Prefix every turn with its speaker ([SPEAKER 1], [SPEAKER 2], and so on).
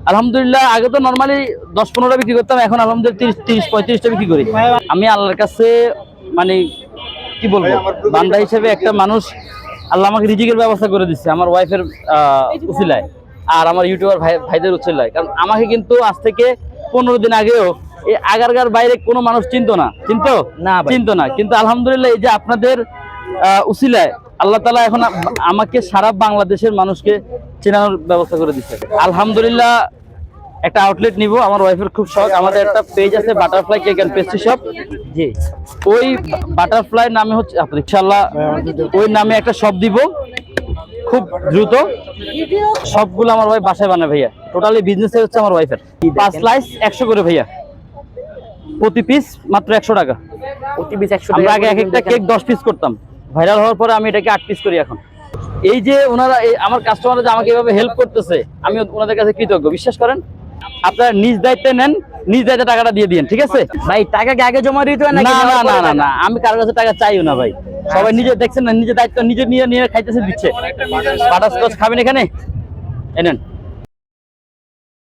[SPEAKER 1] আলহামদুলিল্লাহ আগে তো নরমালি 10-15টা বিক্রি করতাম, এখন আলহামদুলিল্লাহ 30-35টা বিক্রি করি। আমি আল্লাহর কাছে মানে কি বলবো, বান্দা হিসেবে একটা মানুষ, আল্লাহ আমাকে রিজিকের ব্যবস্থা করে দিচ্ছে আমার ওয়াইফের উসিলায় আর আমার ইউটিউবার ভাইদের উসিলায়। কারণ আমাকে কিন্তু আজ থেকে 15 দিন আগেও এই আগারগার বাইরে কোনো মানুষ চিনতো না, চিনতো না, কিন্তু আলহামদুলিল্লাহ এই যে আপনাদের উসিলায় আল্লাহ তাআলা এখন আমাকে সারা বাংলাদেশের মানুষকে চেনানোর ব্যবস্থা করে দিচ্ছে। আলহামদুলিল্লাহ একটা আউটলেট নিব, আমার ওয়াইফের খুব শখ। আমাদের একটা পেজ আছে butterfly cake and pastry shop, জি ওই বাটারফ্লাই নামে হচ্ছে ইনশাআল্লাহ ওই নামে একটা শপ দিব খুব দ্রুত। সবগুলো আমার ওয়াইফ বাসায় বানায় ভাইয়া। টোটালি বিজনেস হচ্ছে আমার ওয়াইফের। 5 স্লাইস 100 করে ভাইয়া, প্রতি পিস মাত্র 100 টাকা।
[SPEAKER 2] প্রতি পিস 100
[SPEAKER 1] আমরা
[SPEAKER 2] টাকা।
[SPEAKER 1] আগে এক একটা কেক 10 পিস করতাম, ভাইরাল হওয়ার পরে আমি এটাকে 8 পিস করি এখন। এই যে ওনারা আমার কাস্টমাররা যে আমাকে এভাবে হেল্প করতেছে, আমি ওনাদের কাছে কৃতজ্ঞ। বিশ্বাস করেন, আপনারা নিজ দায়িত্বে নেন, নিজ দায়িত্বে টাকাটা দিয়ে দিন, ঠিক আছে
[SPEAKER 2] ভাই? টাকা কি আগে জমা দিতে হয় নাকি?
[SPEAKER 1] না না না না, আমি কারোর কাছে টাকা চাইও না ভাই। সবাই নিজে দেখছেন না, নিজের দায়িত্ব নিজে নিয়ে খাইতেছে, দিচ্ছে। বাটারস্কচ খাবেন এখানে, এনেন।